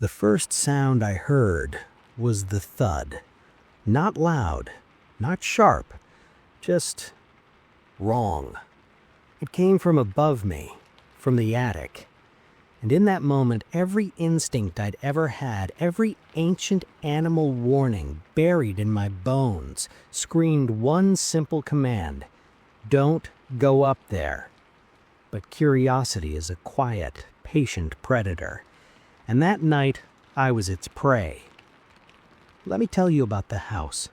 The first sound I heard was the thud. Not loud, not sharp, just wrong. It came from above me, from the attic. And in that moment, every instinct I'd ever had, every ancient animal warning buried in my bones, screamed one simple command: don't go up there. But curiosity is a quiet, patient predator. And that night, I was its prey. Let me tell you about the house.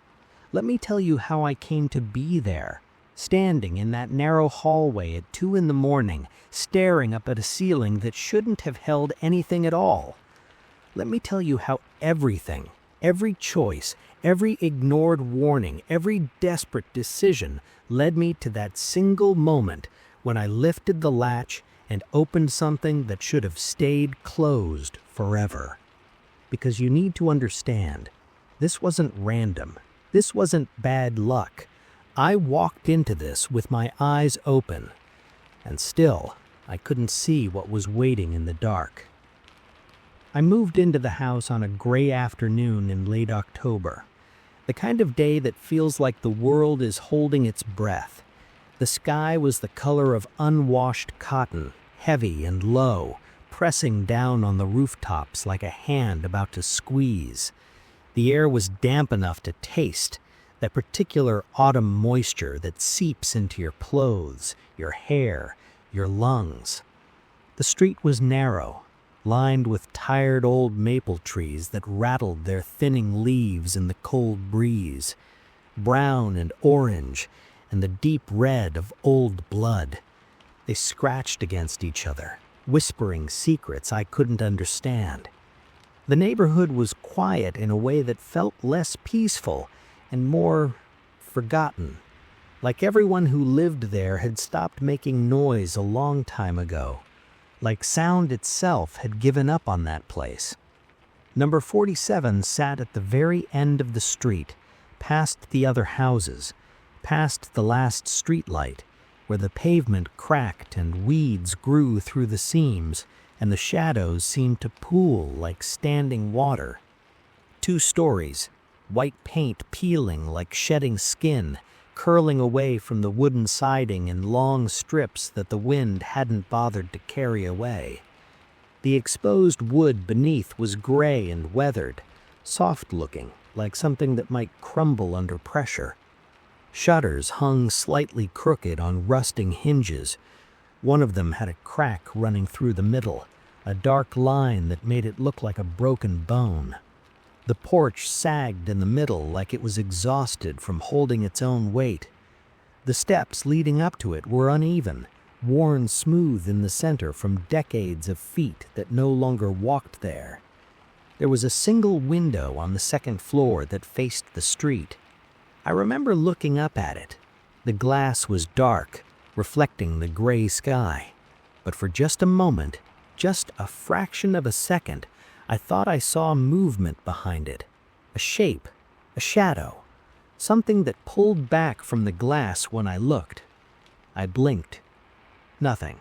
Let me tell you how I came to be there, standing in that narrow hallway at 2 a.m, staring up at a ceiling that shouldn't have held anything at all. Let me tell you how everything, every choice, every ignored warning, every desperate decision led me to that single moment when I lifted the latch and opened something that should have stayed closed forever. Because you need to understand, this wasn't random. This wasn't bad luck. I walked into this with my eyes open, and still, I couldn't see what was waiting in the dark. I moved into the house on a gray afternoon in late October, the kind of day that feels like the world is holding its breath. The sky was the color of unwashed cotton, heavy and low, pressing down on the rooftops like a hand about to squeeze. The air was damp enough to taste, that particular autumn moisture that seeps into your clothes, your hair, your lungs. The street was narrow, lined with tired old maple trees that rattled their thinning leaves in the cold breeze, brown and orange, and the deep red of old blood. They scratched against each other, whispering secrets I couldn't understand. The neighborhood was quiet in a way that felt less peaceful and more forgotten, like everyone who lived there had stopped making noise a long time ago, like sound itself had given up on that place. Number 47 sat at the very end of the street, past the other houses, past the last streetlight, where the pavement cracked and weeds grew through the seams, and the shadows seemed to pool like standing water. 2 stories, white paint peeling like shedding skin, curling away from the wooden siding in long strips that the wind hadn't bothered to carry away. The exposed wood beneath was gray and weathered, soft-looking, like something that might crumble under pressure. Shutters hung slightly crooked on rusting hinges. One of them had a crack running through the middle, a dark line that made it look like a broken bone. The porch sagged in the middle like it was exhausted from holding its own weight. The steps leading up to it were uneven, worn smooth in the center from decades of feet that no longer walked there. There was a single window on the 2nd floor that faced the street. I remember looking up at it. The glass was dark, reflecting the gray sky. But for just a moment, just a fraction of a second, I thought I saw movement behind it. A shape, a shadow, something that pulled back from the glass when I looked. I blinked. Nothing.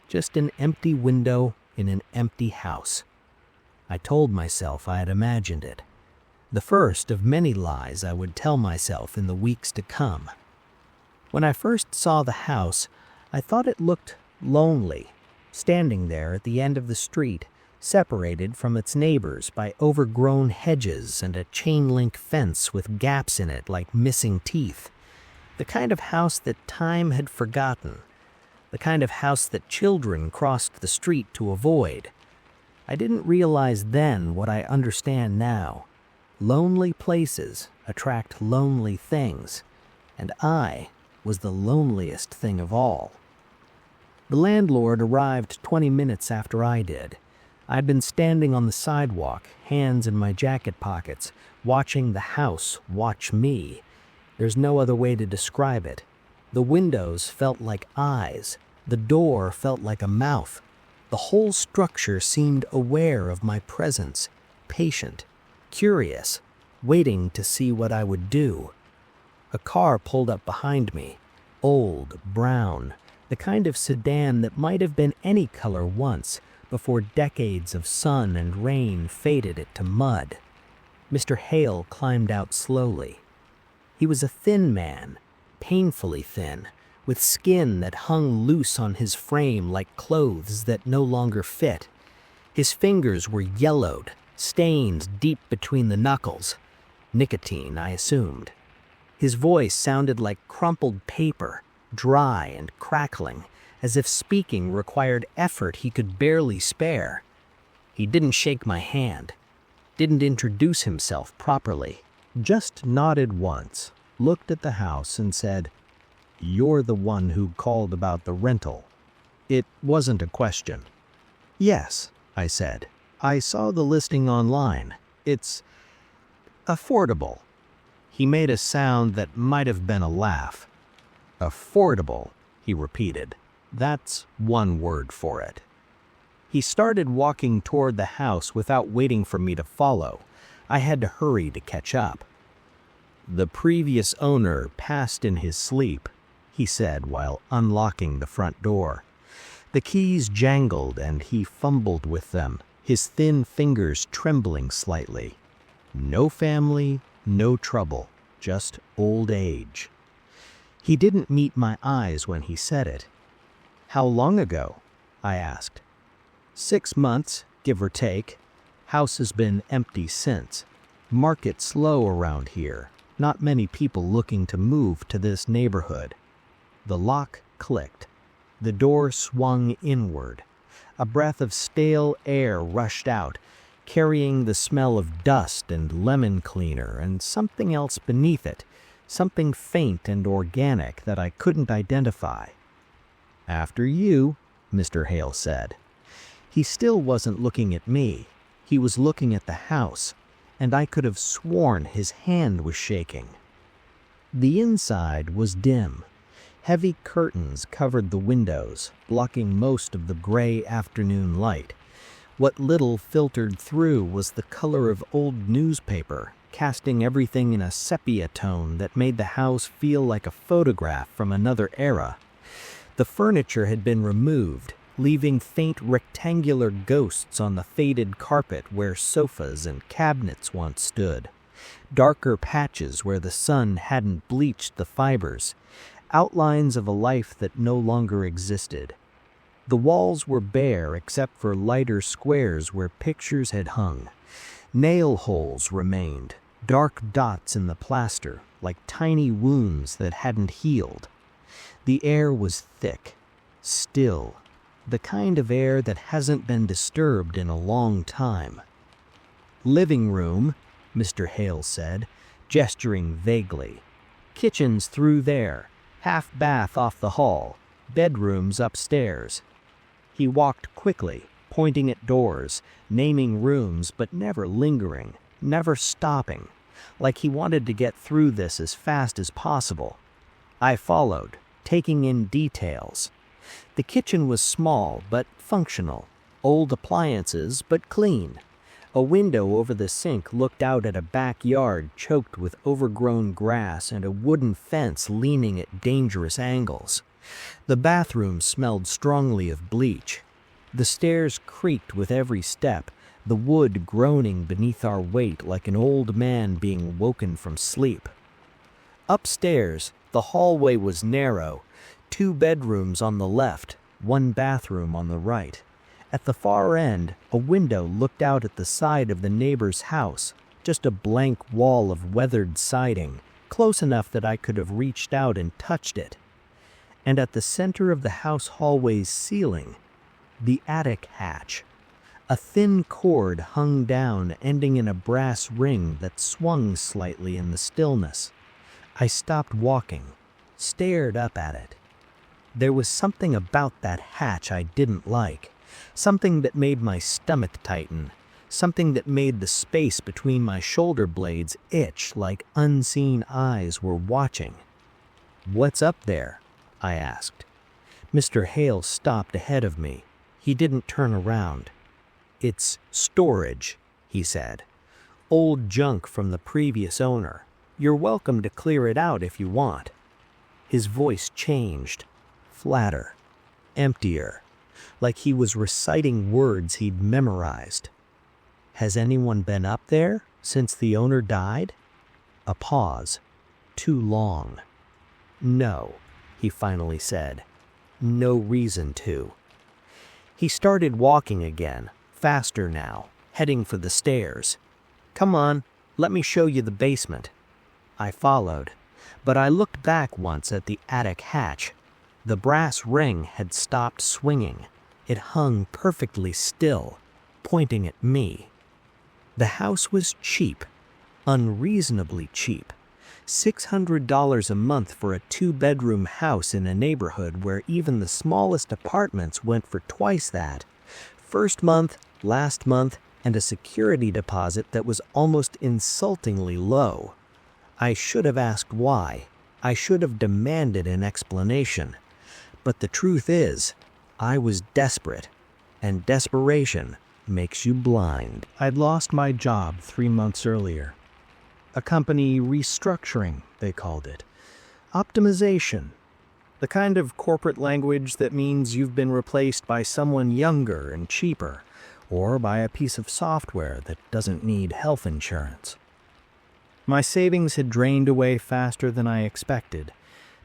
Just an empty window in an empty house. I told myself I had imagined it. The first of many lies I would tell myself in the weeks to come. When I first saw the house, I thought it looked lonely, standing there at the end of the street, separated from its neighbors by overgrown hedges and a chain-link fence with gaps in it like missing teeth. The kind of house that time had forgotten. The kind of house that children crossed the street to avoid. I didn't realize then what I understand now. Lonely places attract lonely things, and I was the loneliest thing of all. The landlord arrived 20 minutes after I did. I'd been standing on the sidewalk, hands in my jacket pockets, watching the house watch me. There's no other way to describe it. The windows felt like eyes. The door felt like a mouth. The whole structure seemed aware of my presence, patient, curious, waiting to see what I would do. A car pulled up behind me, old, brown, the kind of sedan that might have been any color once, before decades of sun and rain faded it to mud. Mr. Hale climbed out slowly. He was a thin man, painfully thin, with skin that hung loose on his frame like clothes that no longer fit. His fingers were yellowed, stained deep between the knuckles. Nicotine, I assumed. His voice sounded like crumpled paper, dry and crackling, as if speaking required effort he could barely spare. He didn't shake my hand, didn't introduce himself properly, just nodded once, looked at the house and said, "You're the one who called about the rental." It wasn't a question. "Yes," I said. "I saw the listing online. It's affordable." He made a sound that might have been a laugh. "Affordable," he repeated. "That's one word for it." He started walking toward the house without waiting for me to follow. I had to hurry to catch up. "The previous owner passed in his sleep," he said while unlocking the front door. The keys jangled and he fumbled with them, his thin fingers trembling slightly. No family, no trouble, just old age. He didn't meet my eyes when he said it. "How long ago?" I asked. 6 months, give or take. House has been empty since. Market slow around here. Not many people looking to move to this neighborhood." The lock clicked. The door swung inward. A breath of stale air rushed out, carrying the smell of dust and lemon cleaner and something else beneath it, something faint and organic that I couldn't identify. "After you," Mr. Hale said. He still wasn't looking at me. He was looking at the house, and I could have sworn his hand was shaking. The inside was dim. Heavy curtains covered the windows, blocking most of the gray afternoon light. What little filtered through was the color of old newspaper, casting everything in a sepia tone that made the house feel like a photograph from another era. The furniture had been removed, leaving faint rectangular ghosts on the faded carpet where sofas and cabinets once stood. Darker patches where the sun hadn't bleached the fibers, outlines of a life that no longer existed. The walls were bare except for lighter squares where pictures had hung. Nail holes remained, dark dots in the plaster, like tiny wounds that hadn't healed. The air was thick, still, the kind of air that hasn't been disturbed in a long time. "Living room," Mr. Hale said, gesturing vaguely. "Kitchen's through there, half bath off the hall, bedrooms upstairs." He walked quickly, pointing at doors, naming rooms but never lingering, never stopping, like he wanted to get through this as fast as possible. I followed, taking in details. The kitchen was small but functional, old appliances but clean. A window over the sink looked out at a backyard choked with overgrown grass and a wooden fence leaning at dangerous angles. The bathroom smelled strongly of bleach. The stairs creaked with every step, the wood groaning beneath our weight like an old man being woken from sleep. Upstairs, the hallway was narrow, 2 bedrooms on the left, 1 bathroom on the right. At the far end, a window looked out at the side of the neighbor's house, just a blank wall of weathered siding, close enough that I could have reached out and touched it. And at the center of the house hallway's ceiling, the attic hatch. A thin cord hung down, ending in a brass ring that swung slightly in the stillness. I stopped walking, stared up at it. There was something about that hatch I didn't like. Something that made my stomach tighten, something that made the space between my shoulder blades itch like unseen eyes were watching. "What's up there?" I asked. Mr. Hale stopped ahead of me. He didn't turn around. "It's storage," he said. "Old junk from the previous owner. You're welcome to clear it out if you want." His voice changed, flatter, emptier. like he was reciting words he'd memorized. "Has anyone been up there since the owner died?" A pause. Too long. "No," he finally said. "No reason to." He started walking again, faster now, heading for the stairs. "Come on, let me show you the basement." I followed, but I looked back once at the attic hatch. The brass ring had stopped swinging. It hung perfectly still, pointing at me. The house was cheap, unreasonably cheap. $600 a month for a 2-bedroom house in a neighborhood where even the smallest apartments went for twice that. First month, last month, and a security deposit that was almost insultingly low. I should have asked why. I should have demanded an explanation. But the truth is, I was desperate, and desperation makes you blind. I'd lost my job 3 months earlier. A company restructuring, they called it. Optimization. The kind of corporate language that means you've been replaced by someone younger and cheaper, or by a piece of software that doesn't need health insurance. My savings had drained away faster than I expected.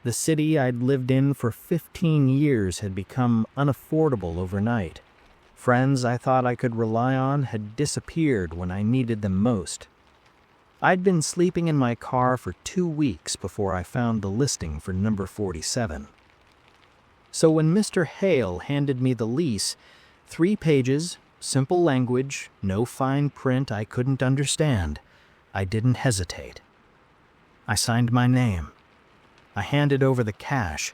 The city I'd lived in for 15 years had become unaffordable overnight. Friends I thought I could rely on had disappeared when I needed them most. I'd been sleeping in my car for 2 weeks before I found the listing for number 47. So when Mr. Hale handed me the lease, 3 pages, simple language, no fine print I couldn't understand, I didn't hesitate. I signed my name. I handed over the cash,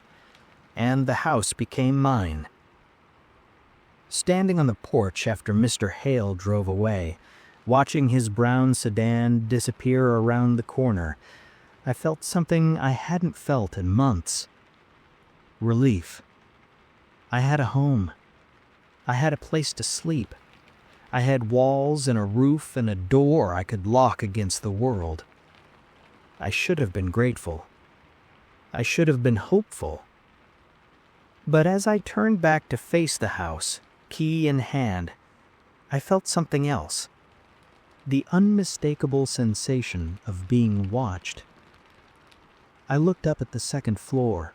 and the house became mine. Standing on the porch after Mr. Hale drove away, watching his brown sedan disappear around the corner, I felt something I hadn't felt in months. Relief. I had a home. I had a place to sleep. I had walls and a roof and a door I could lock against the world. I should have been grateful. I should have been hopeful. But as I turned back to face the house, key in hand, I felt something else. The unmistakable sensation of being watched. I looked up at the second floor,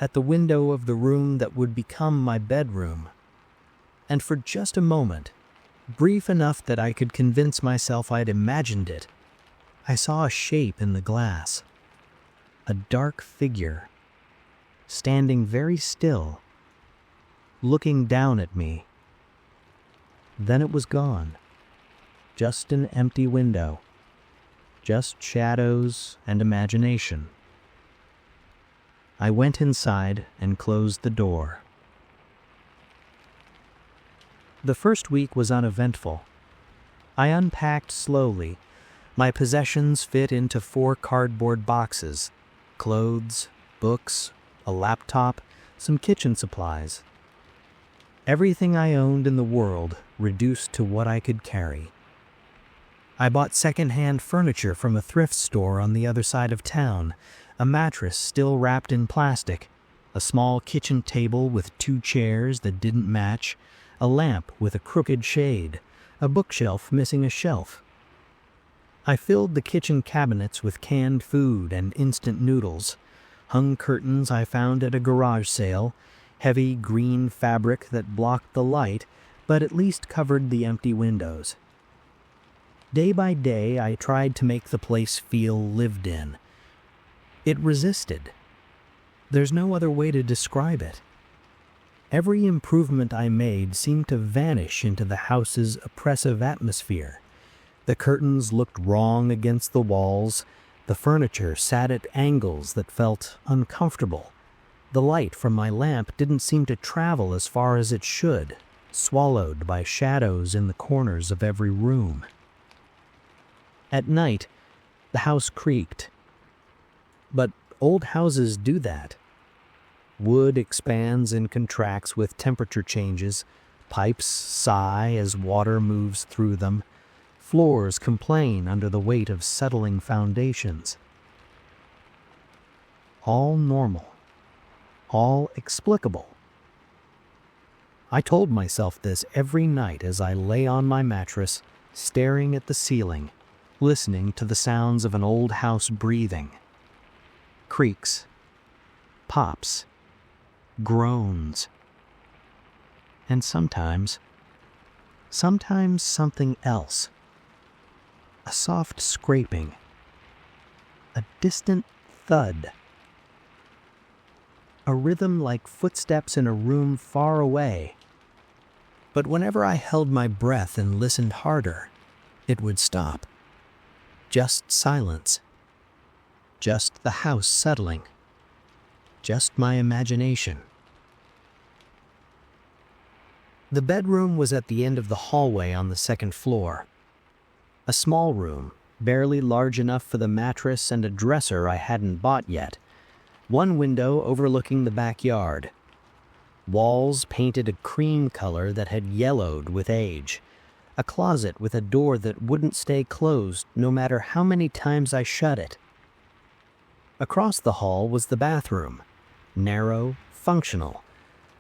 at the window of the room that would become my bedroom, and for just a moment, brief enough that I could convince myself I'd imagined it, I saw a shape in the glass. A dark figure, standing very still, looking down at me. Then it was gone. Just an empty window. Just shadows and imagination. I went inside and closed the door. The first week was uneventful. I unpacked slowly. My possessions fit into 4 cardboard boxes. Clothes, books, a laptop, some kitchen supplies. Everything I owned in the world reduced to what I could carry. I bought second-hand furniture from a thrift store on the other side of town, a mattress still wrapped in plastic, a small kitchen table with 2 chairs that didn't match, a lamp with a crooked shade, a bookshelf missing a shelf. I filled the kitchen cabinets with canned food and instant noodles, hung curtains I found at a garage sale, heavy green fabric that blocked the light, but at least covered the empty windows. Day by day, I tried to make the place feel lived in. It resisted. There's no other way to describe it. Every improvement I made seemed to vanish into the house's oppressive atmosphere. The curtains looked wrong against the walls. The furniture sat at angles that felt uncomfortable. The light from my lamp didn't seem to travel as far as it should, swallowed by shadows in the corners of every room. At night, the house creaked. But old houses do that. Wood expands and contracts with temperature changes. Pipes sigh as water moves through them. Floors complain under the weight of settling foundations. All normal. All explicable. I told myself this every night as I lay on my mattress, staring at the ceiling, listening to the sounds of an old house breathing. Creaks, pops, groans, and sometimes something else. A soft scraping, a distant thud, a rhythm like footsteps in a room far away. But whenever I held my breath and listened harder, it would stop. Just silence. Just the house settling. Just my imagination. The bedroom was at the end of the hallway on the second floor. A small room, barely large enough for the mattress and a dresser I hadn't bought yet. One window overlooking the backyard. Walls painted a cream color that had yellowed with age. A closet with a door that wouldn't stay closed no matter how many times I shut it. Across the hall was the bathroom. Narrow, functional.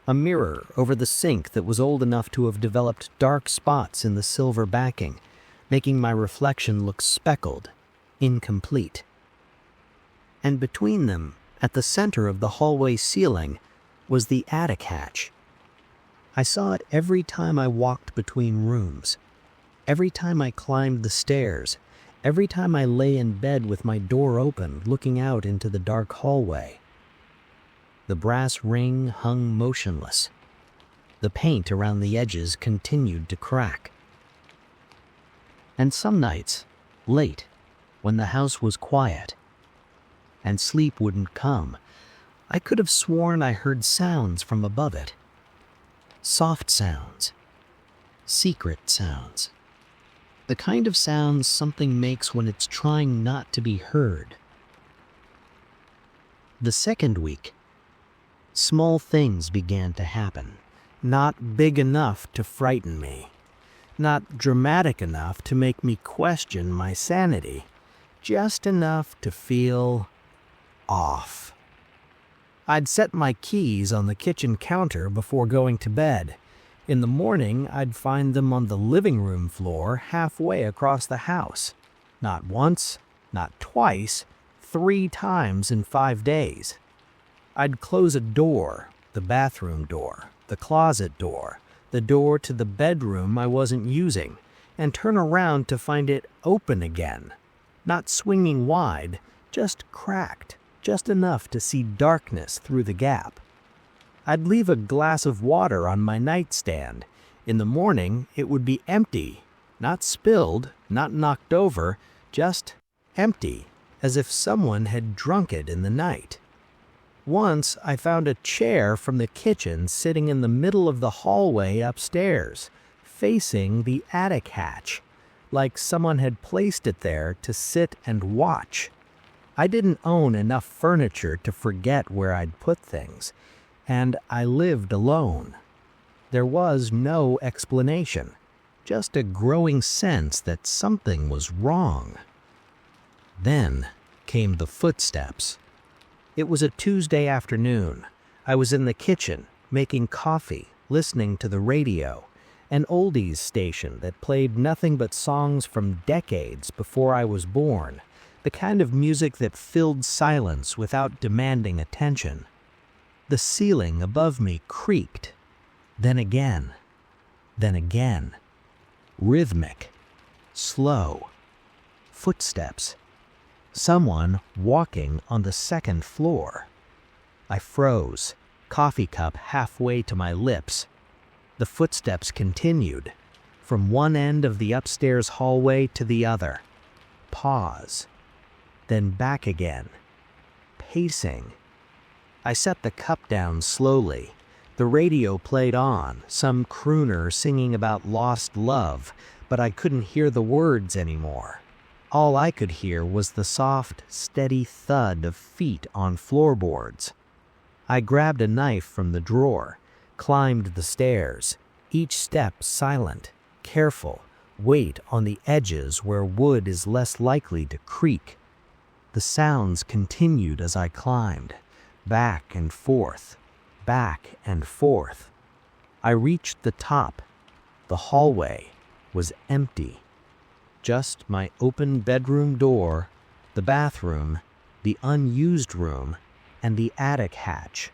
A mirror over the sink that was old enough to have developed dark spots in the silver backing, making my reflection look speckled, incomplete. And between them, at the center of the hallway ceiling, was the attic hatch. I saw it every time I walked between rooms, every time I climbed the stairs, every time I lay in bed with my door open looking out into the dark hallway. The brass ring hung motionless. The paint around the edges continued to crack. And some nights, late, when the house was quiet, and sleep wouldn't come, I could have sworn I heard sounds from above it. Soft sounds. Secret sounds. The kind of sounds something makes when it's trying not to be heard. The second week, small things began to happen. Not big enough to frighten me. Not dramatic enough to make me question my sanity. Just enough to feel off. I'd set my keys on the kitchen counter before going to bed. In the morning, I'd find them on the living room floor halfway across the house. Not once, not twice, 3 times in 5 days. I'd close a door, the bathroom door, the closet door, the door to the bedroom I wasn't using, and turn around to find it open again. Not swinging wide, just cracked, just enough to see darkness through the gap. I'd leave a glass of water on my nightstand. In the morning, it would be empty, not spilled, not knocked over, just empty, as if someone had drunk it in the night. Once, I found a chair from the kitchen sitting in the middle of the hallway upstairs, facing the attic hatch, like someone had placed it there to sit and watch. I didn't own enough furniture to forget where I'd put things, and I lived alone. There was no explanation, just a growing sense that something was wrong. Then came the footsteps. It was a Tuesday afternoon. I was in the kitchen, making coffee, listening to the radio, an oldies station that played nothing but songs from decades before I was born, the kind of music that filled silence without demanding attention. The ceiling above me creaked, then again, rhythmic, slow, footsteps. Someone walking on the second floor. I froze, coffee cup halfway to my lips. The footsteps continued, from one end of the upstairs hallway to the other. Pause, then back again. Pacing. I set the cup down slowly. The radio played on, some crooner singing about lost love, but I couldn't hear the words anymore. All I could hear was the soft, steady thud of feet on floorboards. I grabbed a knife from the drawer, climbed the stairs, each step silent, careful, weight on the edges where wood is less likely to creak. The sounds continued as I climbed, back and forth, back and forth. I reached the top. The hallway was empty. Just my open bedroom door, the bathroom, the unused room, and the attic hatch.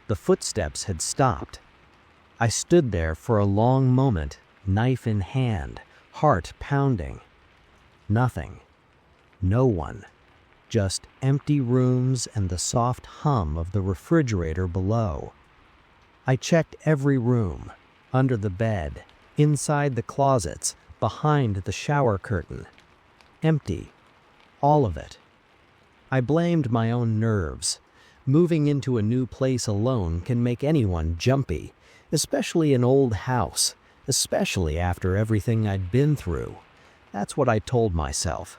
The footsteps had stopped. I stood there for a long moment, knife in hand, heart pounding. Nothing. No one. Just empty rooms and the soft hum of the refrigerator below. I checked every room, under the bed, inside the closets, behind the shower curtain. Empty. All of it. I blamed my own nerves. Moving into a new place alone can make anyone jumpy, especially an old house, especially after everything I'd been through. That's what I told myself.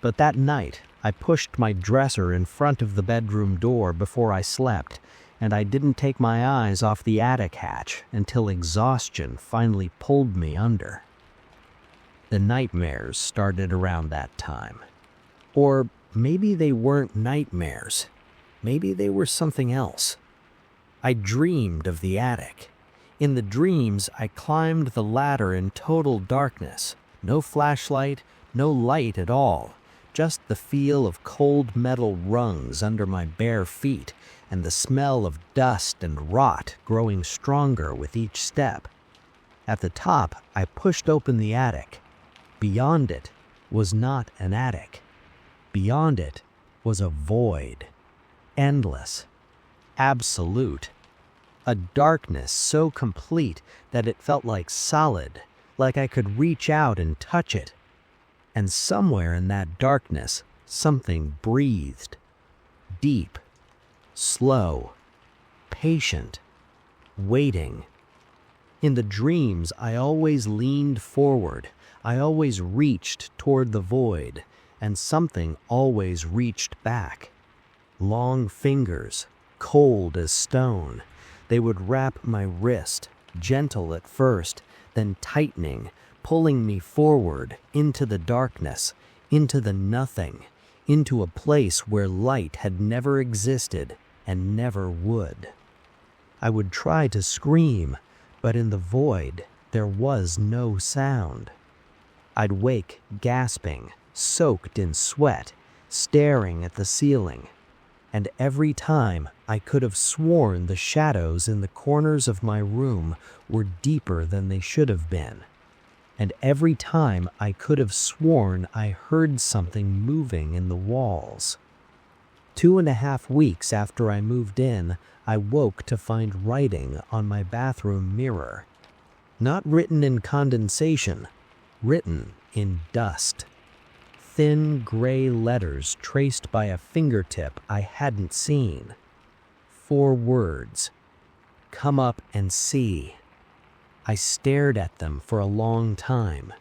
But that night, I pushed my dresser in front of the bedroom door before I slept, and I didn't take my eyes off the attic hatch until exhaustion finally pulled me under. The nightmares started around that time. Or maybe they weren't nightmares. Maybe they were something else. I dreamed of the attic. In the dreams, I climbed the ladder in total darkness. No flashlight, no light at all. Just the feel of cold metal rungs under my bare feet and the smell of dust and rot growing stronger with each step. At the top, I pushed open the attic. Beyond it was not an attic. Beyond it was a void. Endless. Absolute. A darkness so complete that it felt like solid, like I could reach out and touch it. And somewhere in that darkness, something breathed. Deep. Slow. Patient. Waiting. In the dreams, I always leaned forward. I always reached toward the void, and something always reached back. Long fingers, cold as stone. They would wrap my wrist, gentle at first, then tightening, pulling me forward into the darkness, into the nothing, into a place where light had never existed and never would. I would try to scream, but in the void there was no sound. I'd wake gasping, soaked in sweat, staring at the ceiling. And every time I could have sworn the shadows in the corners of my room were deeper than they should have been. And every time I could have sworn I heard something moving in the walls. 2.5 weeks after I moved in, I woke to find writing on my bathroom mirror. Not written in condensation, written in dust. Thin gray letters traced by a fingertip I hadn't seen. 4 words. Come up and see. I stared at them for a long time.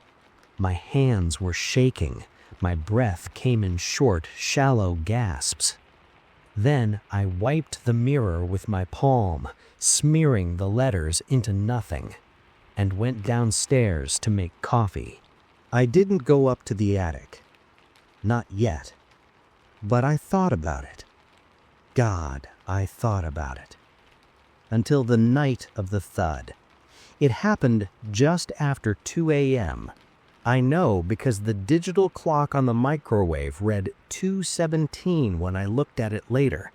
My hands were shaking. My breath came in short, shallow gasps. Then I wiped the mirror with my palm, smearing the letters into nothing, and went downstairs to make coffee. I didn't go up to the attic. Not yet. But I thought about it. God, I thought about it. Until the night of the thud. It happened just after 2 a.m. I know because the digital clock on the microwave read 2:17 when I looked at it later.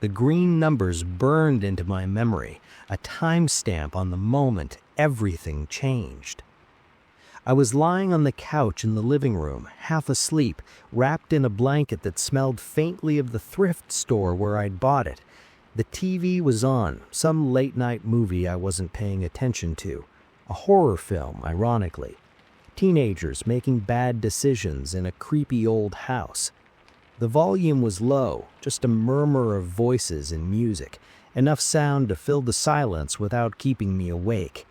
The green numbers burned into my memory, a timestamp on the moment everything changed. I was lying on the couch in the living room, half asleep, wrapped in a blanket that smelled faintly of the thrift store where I'd bought it. The TV was on, some late-night movie I wasn't paying attention to. A horror film, ironically. Teenagers making bad decisions in a creepy old house. The volume was low, just a murmur of voices and music, enough sound to fill the silence without keeping me awake.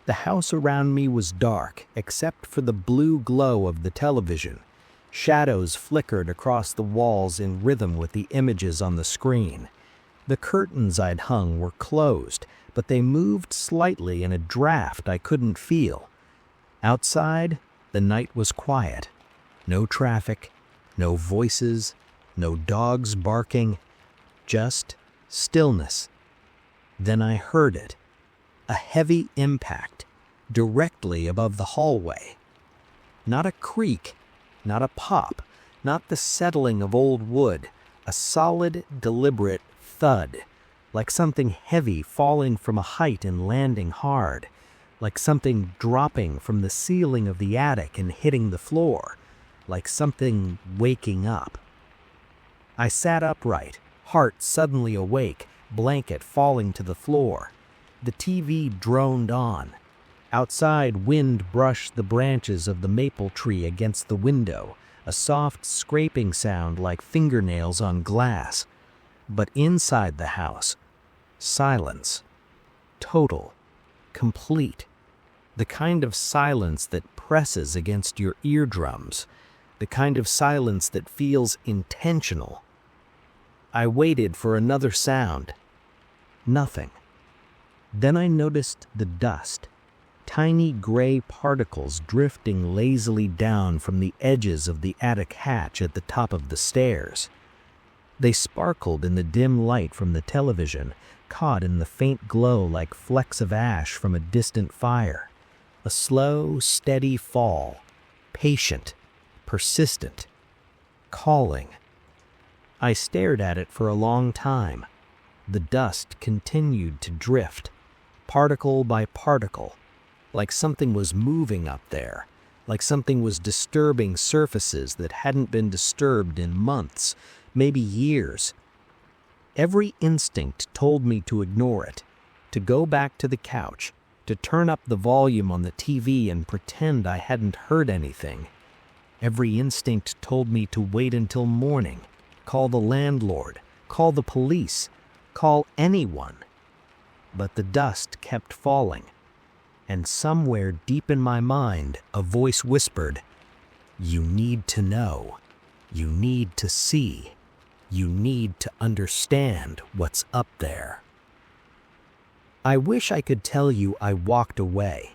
The house around me was dark, except for the blue glow of the television. Shadows flickered across the walls in rhythm with the images on the screen. The curtains I'd hung were closed, but they moved slightly in a draft I couldn't feel. Outside, the night was quiet. No traffic, no voices, no dogs barking, just stillness. Then I heard it. A heavy impact directly above the hallway. Not a creak, not a pop, not the settling of old wood, a solid, deliberate thud, like something heavy falling from a height and landing hard, like something dropping from the ceiling of the attic and hitting the floor, like something waking up. I sat upright, heart suddenly awake, blanket falling to the floor. The TV droned on. Outside, wind brushed the branches of the maple tree against the window, a soft scraping sound like fingernails on glass. But inside the house, silence. Total. Complete. The kind of silence that presses against your eardrums. The kind of silence that feels intentional. I waited for another sound. Nothing. Then I noticed the dust. Tiny gray particles drifting lazily down from the edges of the attic hatch at the top of the stairs. They sparkled in the dim light from the television, caught in the faint glow like flecks of ash from a distant fire. A slow, steady fall, patient, persistent, calling. I stared at it for a long time. The dust continued to drift, particle by particle, like something was moving up there, like something was disturbing surfaces that hadn't been disturbed in months, maybe years. Every instinct told me to ignore it, to go back to the couch, to turn up the volume on the TV and pretend I hadn't heard anything. Every instinct told me to wait until morning, call the landlord, call the police, call anyone. But the dust kept falling. And somewhere deep in my mind, a voice whispered, "You need to know. You need to see. You need to understand what's up there." I wish I could tell you I walked away.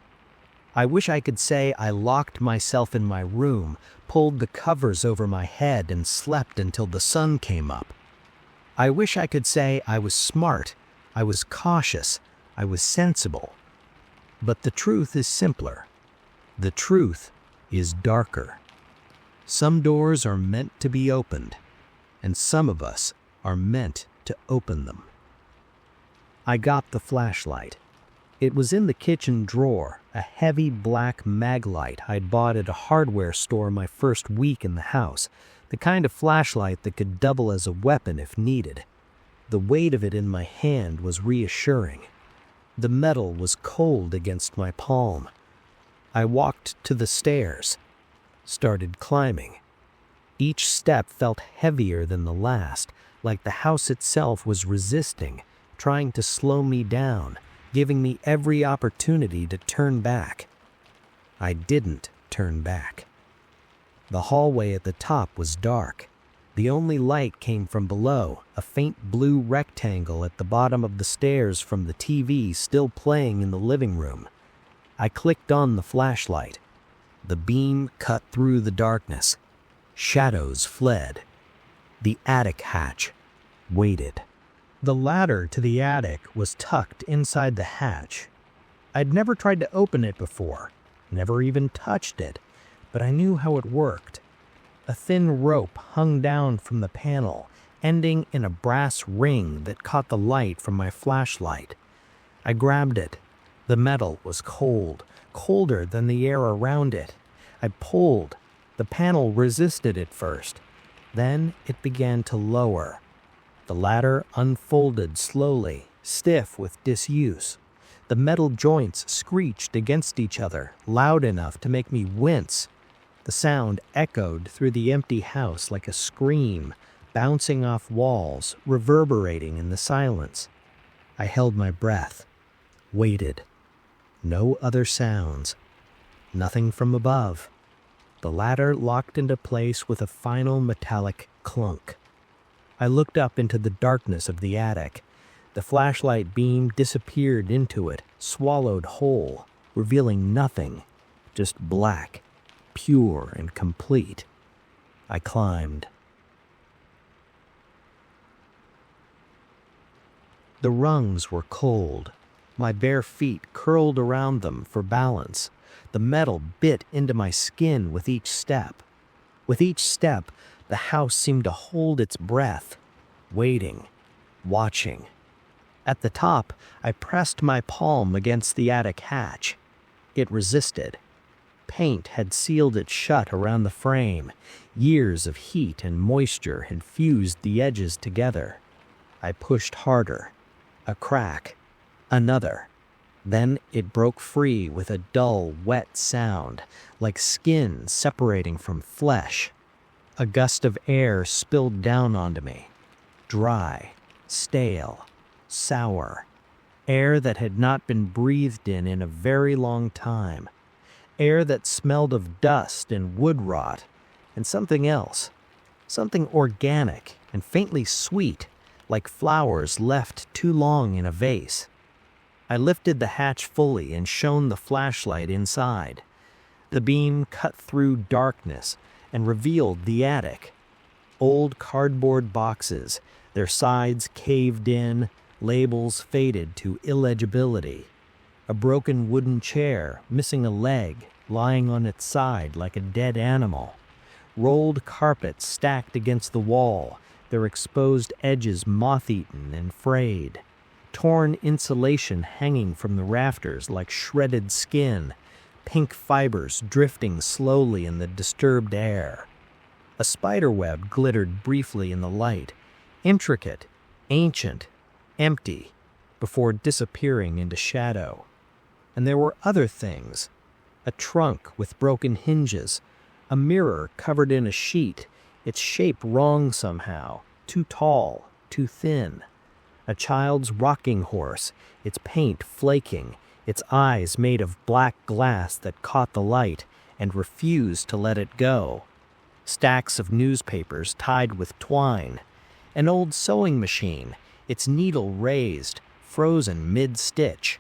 I wish I could say I locked myself in my room, pulled the covers over my head, and slept until the sun came up. I wish I could say I was smart, I was cautious, I was sensible. But the truth is simpler. The truth is darker. Some doors are meant to be opened, and some of us are meant to open them. I got the flashlight. It was in the kitchen drawer, a heavy black mag light I'd bought at a hardware store my first week in the house, the kind of flashlight that could double as a weapon if needed. The weight of it in my hand was reassuring. The metal was cold against my palm. I walked to the stairs, started climbing. Each step felt heavier than the last, like the house itself was resisting, trying to slow me down, giving me every opportunity to turn back. I didn't turn back. The hallway at the top was dark. The only light came from below, a faint blue rectangle at the bottom of the stairs from the TV still playing in the living room. I clicked on the flashlight. The beam cut through the darkness. Shadows fled. The attic hatch waited. The ladder to the attic was tucked inside the hatch. I'd never tried to open it before, never even touched it, but I knew how it worked. A thin rope hung down from the panel, ending in a brass ring that caught the light from my flashlight. I grabbed it. The metal was cold, colder than the air around it. I pulled. The panel resisted at first. Then it began to lower. The ladder unfolded slowly, stiff with disuse. The metal joints screeched against each other, loud enough to make me wince. The sound echoed through the empty house like a scream, bouncing off walls, reverberating in the silence. I held my breath, waited. No other sounds. Nothing from above. The ladder locked into place with a final metallic clunk. I looked up into the darkness of the attic. The flashlight beam disappeared into it, swallowed whole, revealing nothing, just black, pure and complete. I climbed. The rungs were cold, My bare feet curled around them for balance. The metal bit into my skin with each step. With each step, the house seemed to hold its breath, waiting, watching. At the top, I pressed my palm against the attic hatch. It resisted. Paint had sealed it shut around the frame. Years of heat and moisture had fused the edges together. I pushed harder. A crack. Another. Then it broke free with a dull, wet sound, like skin separating from flesh. A gust of air spilled down onto me. Dry, stale, sour. Air that had not been breathed in a very long time. Air that smelled of dust and wood rot, and something else. Something organic and faintly sweet, like flowers left too long in a vase. I lifted the hatch fully and shone the flashlight inside. The beam cut through darkness and revealed the attic. Old cardboard boxes, their sides caved in, labels faded to illegibility. A broken wooden chair, missing a leg, lying on its side like a dead animal. Rolled carpets stacked against the wall, their exposed edges moth-eaten and frayed. Torn insulation hanging from the rafters like shredded skin, pink fibers drifting slowly in the disturbed air. A spiderweb glittered briefly in the light, intricate, ancient, empty, before disappearing into shadow. And there were other things. A trunk with broken hinges, a mirror covered in a sheet, its shape wrong somehow, too tall, too thin. A child's rocking horse, its paint flaking, its eyes made of black glass that caught the light and refused to let it go. Stacks of newspapers tied with twine. An old sewing machine, its needle raised, frozen mid-stitch.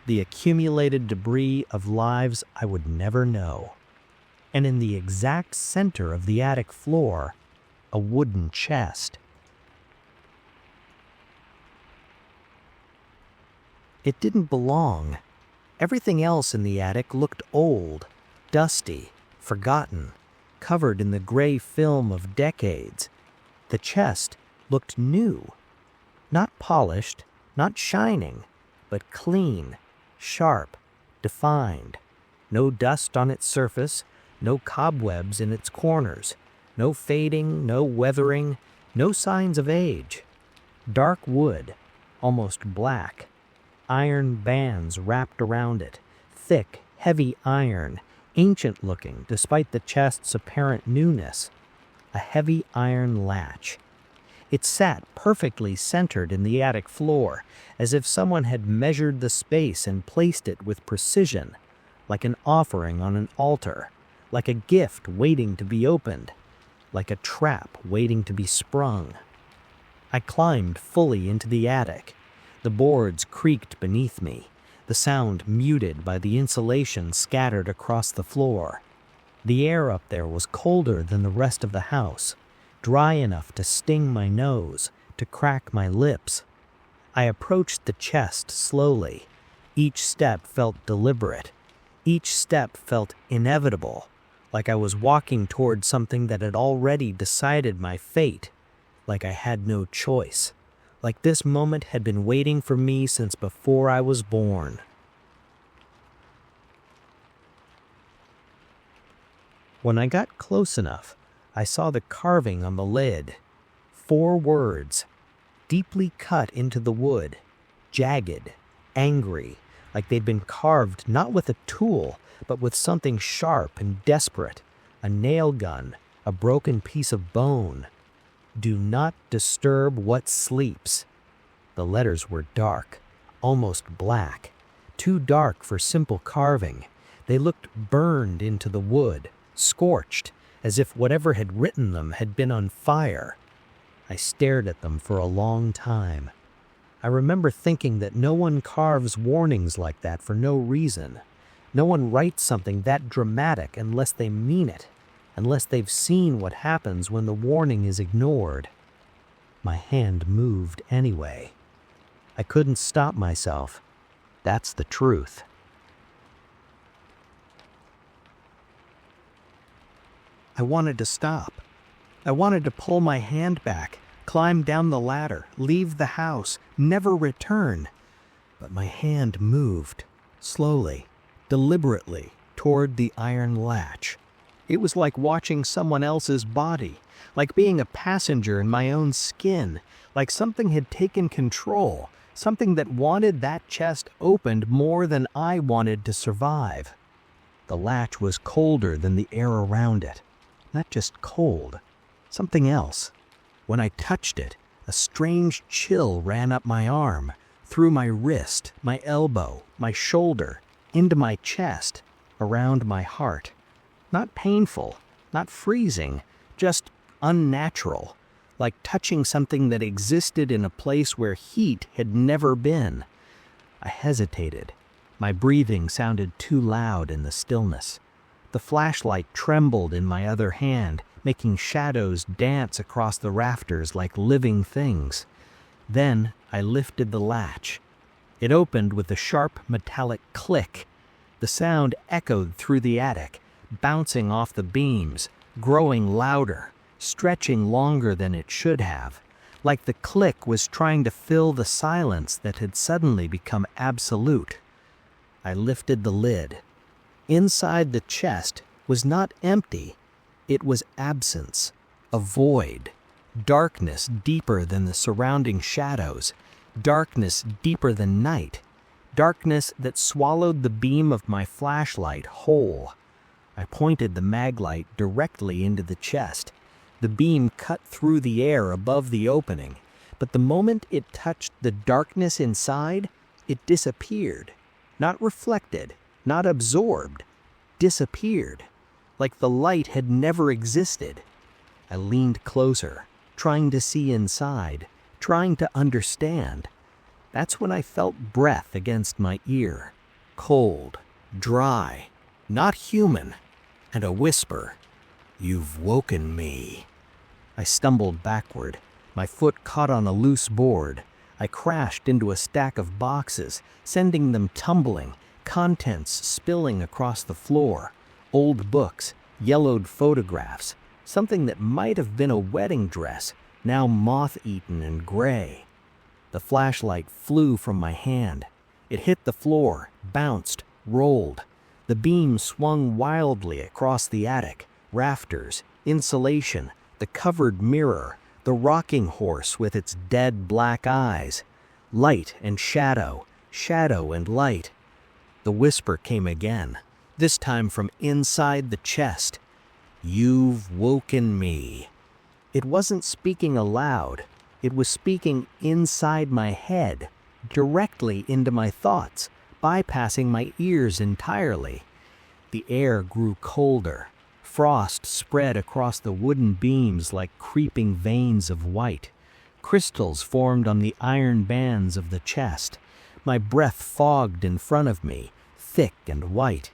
The accumulated debris of lives I would never know. And in the exact center of the attic floor, a wooden chest. It didn't belong. Everything else in the attic looked old, dusty, forgotten, covered in the gray film of decades. The chest looked new. Not polished, not shining, but clean, sharp, defined. No dust on its surface, no cobwebs in its corners, no fading, no weathering, no signs of age. Dark wood, almost black. Iron bands wrapped around it, thick, heavy iron, ancient-looking despite the chest's apparent newness. A heavy iron latch. It sat perfectly centered in the attic floor, as if someone had measured the space and placed it with precision, like an offering on an altar, like a gift waiting to be opened, like a trap waiting to be sprung. I climbed fully into the attic. The boards creaked beneath me, the sound muted by the insulation scattered across the floor. The air up there was colder than the rest of the house, dry enough to sting my nose, to crack my lips. I approached the chest slowly. Each step felt deliberate. Each step felt inevitable, like I was walking toward something that had already decided my fate, like I had no choice. Like this moment had been waiting for me since before I was born. When I got close enough, I saw the carving on the lid. 4 words, deeply cut into the wood, jagged, angry, like they'd been carved not with a tool, but with something sharp and desperate, a nail gun, a broken piece of bone. Do not disturb what sleeps. The letters were dark, almost black, too dark for simple carving. They looked burned into the wood, scorched, as if whatever had written them had been on fire. I stared at them for a long time. I remember thinking that no one carves warnings like that for no reason. No one writes something that dramatic unless they mean it, unless they've seen what happens when the warning is ignored. My hand moved anyway. I couldn't stop myself. That's the truth. I wanted to stop. I wanted to pull my hand back, climb down the ladder, leave the house, never return. But my hand moved, slowly, deliberately, toward the iron latch. It was like watching someone else's body, like being a passenger in my own skin, like something had taken control, something that wanted that chest opened more than I wanted to survive. The latch was colder than the air around it. Not just cold, something else. When I touched it, a strange chill ran up my arm, through my wrist, my elbow, my shoulder, into my chest, around my heart. Not painful, not freezing, just unnatural, like touching something that existed in a place where heat had never been. I hesitated. My breathing sounded too loud in the stillness. The flashlight trembled in my other hand, making shadows dance across the rafters like living things. Then I lifted the latch. It opened with a sharp metallic click. The sound echoed through the attic, bouncing off the beams, growing louder, stretching longer than it should have, like the click was trying to fill the silence that had suddenly become absolute. I lifted the lid. Inside the chest was not empty, it was absence, a void, darkness deeper than the surrounding shadows, darkness deeper than night, darkness that swallowed the beam of my flashlight whole. I pointed the maglite directly into the chest. The beam cut through the air above the opening, but the moment it touched the darkness inside, it disappeared, not reflected, not absorbed, disappeared, like the light had never existed. I leaned closer, trying to see inside, trying to understand. That's when I felt breath against my ear, cold, dry, not human, and a whisper, "You've woken me." I stumbled backward. My foot caught on a loose board. I crashed into a stack of boxes, sending them tumbling, contents spilling across the floor, old books, yellowed photographs, something that might have been a wedding dress, now moth-eaten and gray. The flashlight flew from my hand. It hit the floor, bounced, rolled. The beam swung wildly across the attic, rafters, insulation, the covered mirror, the rocking horse with its dead black eyes. Light and shadow, shadow and light. The whisper came again, this time from inside the chest. "You've woken me." It wasn't speaking aloud. It was speaking inside my head, directly into my thoughts, bypassing my ears entirely. The air grew colder. Frost spread across the wooden beams like creeping veins of white. Crystals formed on the iron bands of the chest. My breath fogged in front of me, thick and white.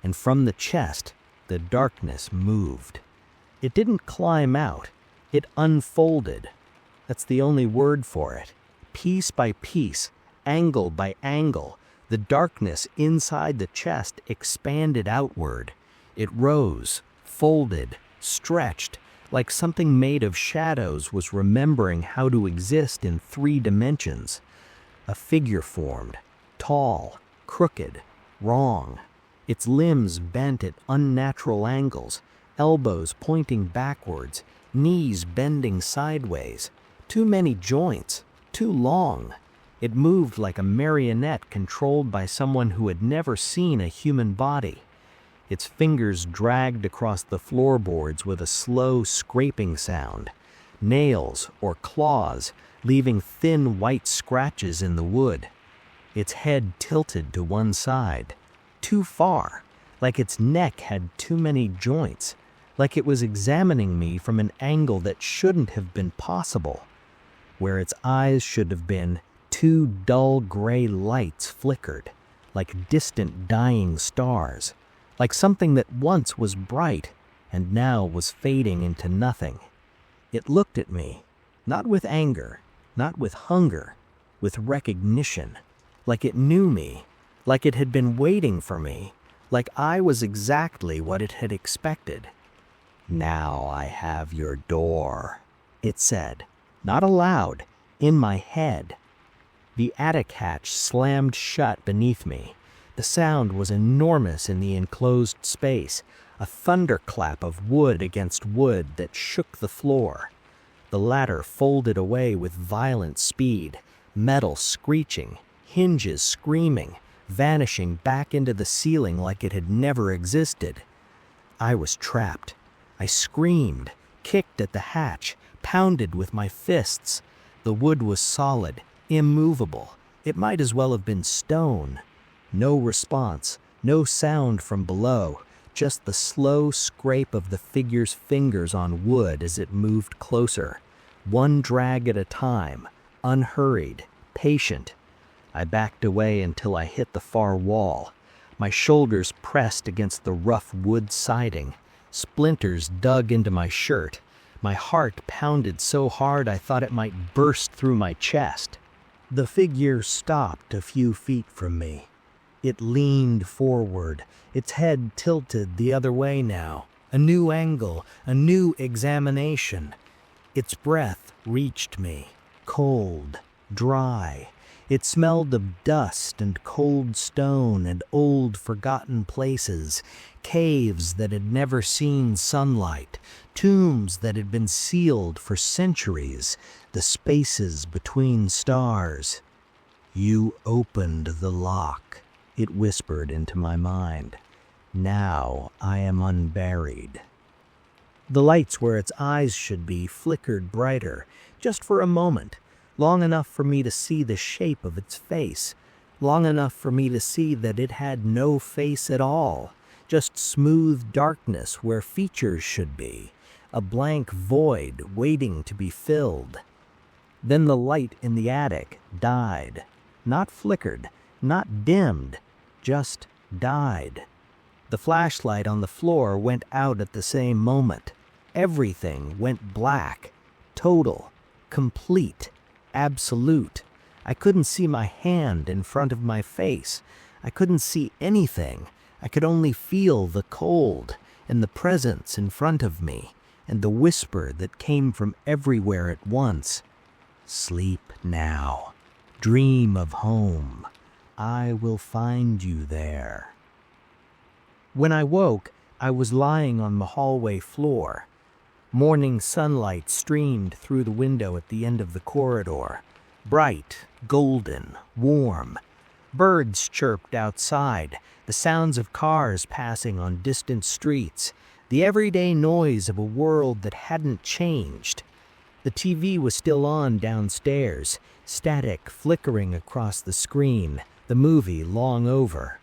And from the chest, the darkness moved. It didn't climb out. It unfolded. That's the only word for it. Piece by piece, angle by angle, the darkness inside the chest expanded outward. It rose, folded, stretched, like something made of shadows was remembering how to exist in 3 dimensions. A figure formed, tall, crooked, wrong. Its limbs bent at unnatural angles, elbows pointing backwards, knees bending sideways. Too many joints, too long. It moved like a marionette controlled by someone who had never seen a human body. Its fingers dragged across the floorboards with a slow scraping sound. Nails or claws, leaving thin white scratches in the wood. Its head tilted to one side, too far, like its neck had too many joints, like it was examining me from an angle that shouldn't have been possible. Where its eyes should have been, 2 dull gray lights flickered, like distant dying stars, like something that once was bright and now was fading into nothing. It looked at me, not with anger, not with hunger, with recognition, like it knew me, like it had been waiting for me, like I was exactly what it had expected. "Now I have your door," it said, not aloud, in my head. The attic hatch slammed shut beneath me. The sound was enormous in the enclosed space, a thunderclap of wood against wood that shook the floor. The ladder folded away with violent speed, metal screeching, hinges screaming, vanishing back into the ceiling like it had never existed. I was trapped. I screamed, kicked at the hatch, pounded with my fists. The wood was solid, immovable. It might as well have been stone. No response, no sound from below, just the slow scrape of the figure's fingers on wood as it moved closer. One drag at a time, unhurried, patient. I backed away until I hit the far wall. My shoulders pressed against the rough wood siding. Splinters dug into my shirt. My heart pounded so hard I thought it might burst through my chest. The figure stopped a few feet from me. It leaned forward, its head tilted the other way now. A new angle, a new examination. Its breath reached me, cold, dry. It smelled of dust and cold stone and old forgotten places, caves that had never seen sunlight, tombs that had been sealed for centuries, the spaces between stars. "You opened the lock," it whispered into my mind. "Now I am unburied." The lights where its eyes should be flickered brighter, just for a moment, long enough for me to see the shape of its face, long enough for me to see that it had no face at all, just smooth darkness where features should be, a blank void waiting to be filled. Then the light in the attic died, not flickered, not dimmed, just died. The flashlight on the floor went out at the same moment. Everything went black, total, complete, absolute. I couldn't see my hand in front of my face. I couldn't see anything. I could only feel the cold and the presence in front of me and the whisper that came from everywhere at once. "Sleep now. Dream of home. I will find you there." When I woke, I was lying on the hallway floor. Morning sunlight streamed through the window at the end of the corridor. Bright, golden, warm. Birds chirped outside, the sounds of cars passing on distant streets, the everyday noise of a world that hadn't changed. The TV was still on downstairs, static flickering across the screen, the movie long over.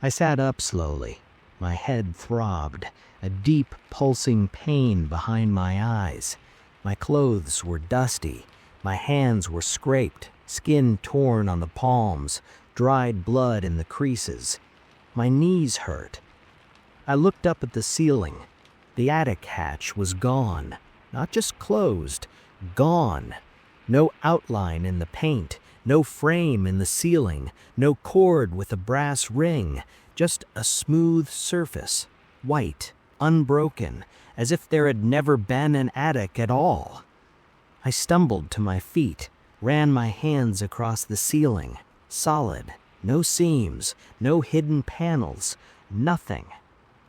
I sat up slowly. My head throbbed, a deep, pulsing pain behind my eyes. My clothes were dusty. My hands were scraped, skin torn on the palms, dried blood in the creases. My knees hurt. I looked up at the ceiling. The attic hatch was gone. Not just closed, gone. No outline in the paint, no frame in the ceiling, no cord with a brass ring, just a smooth surface, white, unbroken, as if there had never been an attic at all. I stumbled to my feet, ran my hands across the ceiling, solid, no seams, no hidden panels, nothing.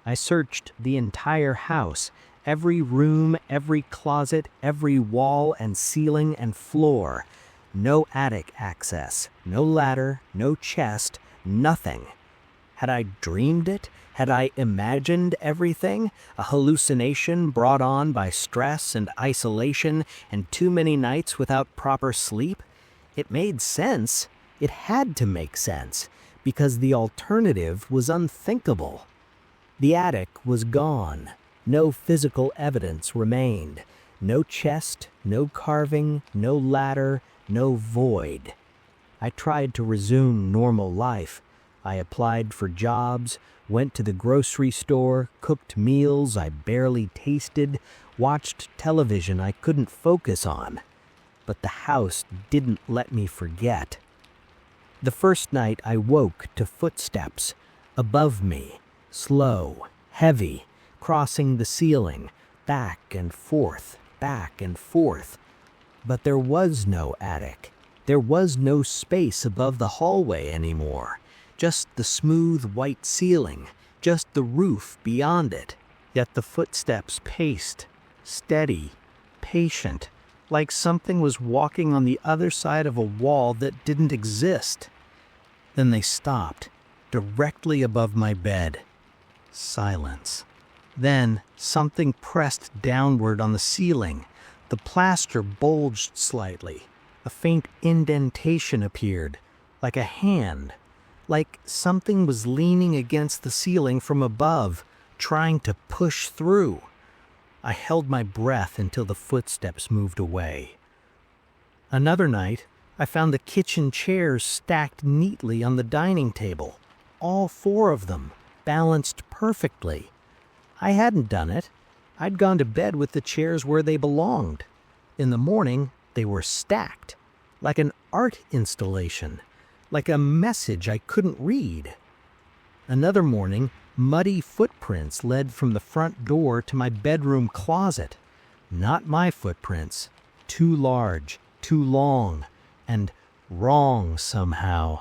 I searched the entire house, every room, every closet, every wall and ceiling and floor. No attic access, no ladder, no chest, nothing. Had I dreamed it? Had I imagined everything? A hallucination brought on by stress and isolation and too many nights without proper sleep? It made sense. It had to make sense, because the alternative was unthinkable. The attic was gone. No physical evidence remained. No chest, no carving, no ladder, no void. I tried to resume normal life. I applied for jobs, went to the grocery store, cooked meals I barely tasted, watched television I couldn't focus on. But the house didn't let me forget. The first night I woke to footsteps above me, slow, heavy, crossing the ceiling, back and forth, back and forth. But there was no attic. There was no space above the hallway anymore. Just the smooth white ceiling, just the roof beyond it. Yet the footsteps paced, steady, patient, like something was walking on the other side of a wall that didn't exist. Then they stopped, directly above my bed. Silence. Then something pressed downward on the ceiling. The plaster bulged slightly. A faint indentation appeared, like a hand, like something was leaning against the ceiling from above, trying to push through. I held my breath until the footsteps moved away. Another night, I found the kitchen chairs stacked neatly on the dining table, all 4 of them, balanced perfectly. I hadn't done it. I'd gone to bed with the chairs where they belonged. In the morning, they were stacked, like an art installation, like a message I couldn't read. Another morning, muddy footprints led from the front door to my bedroom closet. Not my footprints. Too large, too long, and wrong somehow.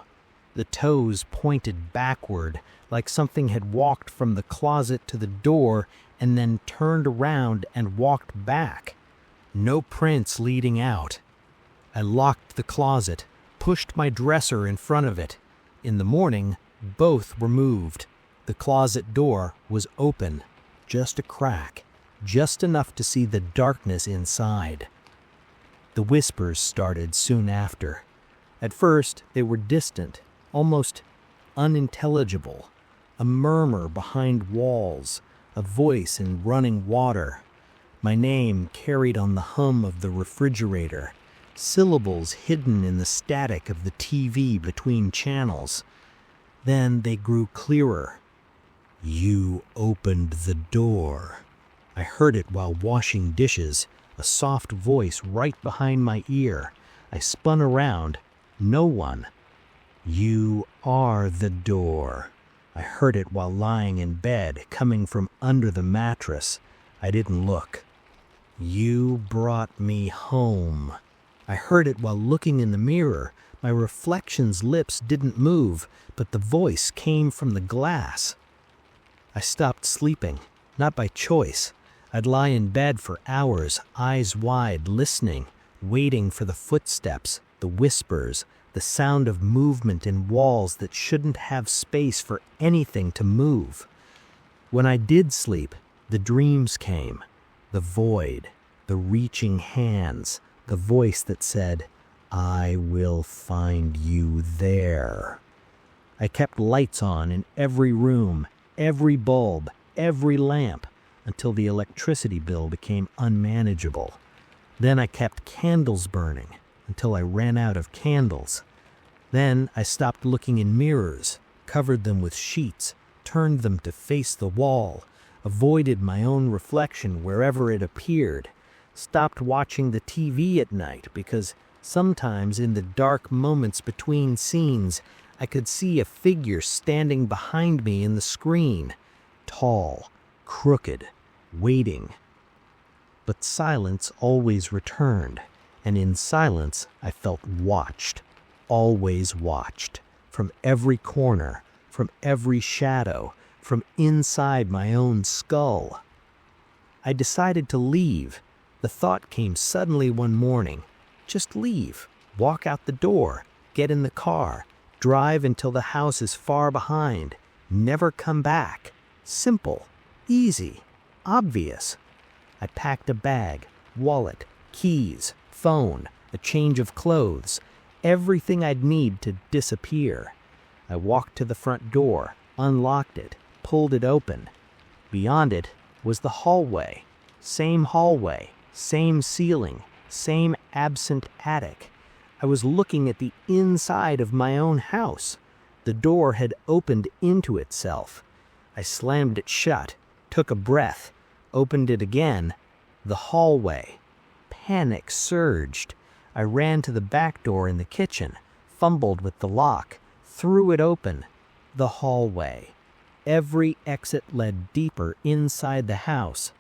The toes pointed backward, like something had walked from the closet to the door and then turned around and walked back. No prints leading out. I locked the closet, pushed my dresser in front of it. In the morning, both were moved. The closet door was open, just a crack, just enough to see the darkness inside. The whispers started soon after. At first, they were distant, almost unintelligible. A murmur behind walls, a voice in running water. My name carried on the hum of the refrigerator, syllables hidden in the static of the TV between channels. Then they grew clearer. You opened the door. I heard it while washing dishes, a soft voice right behind my ear. I spun around. No one. You are the door. I heard it while lying in bed, coming from under the mattress. I didn't look. You brought me home. I heard it while looking in the mirror. My reflection's lips didn't move, but the voice came from the glass. I stopped sleeping, not by choice. I'd lie in bed for hours, eyes wide, listening, waiting for the footsteps, the whispers, the sound of movement in walls that shouldn't have space for anything to move. When I did sleep, the dreams came. The void, the reaching hands, the voice that said, I will find you there. I kept lights on in every room, every bulb, every lamp, until the electricity bill became unmanageable. Then I kept candles burning until I ran out of candles. Then I stopped looking in mirrors, covered them with sheets, turned them to face the wall, avoided my own reflection wherever it appeared, stopped watching the TV at night because sometimes in the dark moments between scenes, I could see a figure standing behind me in the screen, tall, crooked, waiting. But silence always returned, and in silence I felt watched, always watched, from every corner, from every shadow, from inside my own skull. I decided to leave. The thought came suddenly one morning. Just leave, walk out the door, get in the car, drive until the house is far behind, never come back. Simple, easy, obvious. I packed a bag, wallet, keys, phone, a change of clothes, everything I'd need to disappear. I walked to the front door, unlocked it, pulled it open. Beyond it was the hallway. Same hallway, same ceiling, same absent attic. I was looking at the inside of my own house. The door had opened into itself. I slammed it shut, took a breath, opened it again. The hallway. Panic surged. I ran to the back door in the kitchen, fumbled with the lock, threw it open. The hallway. Every exit led deeper inside the house.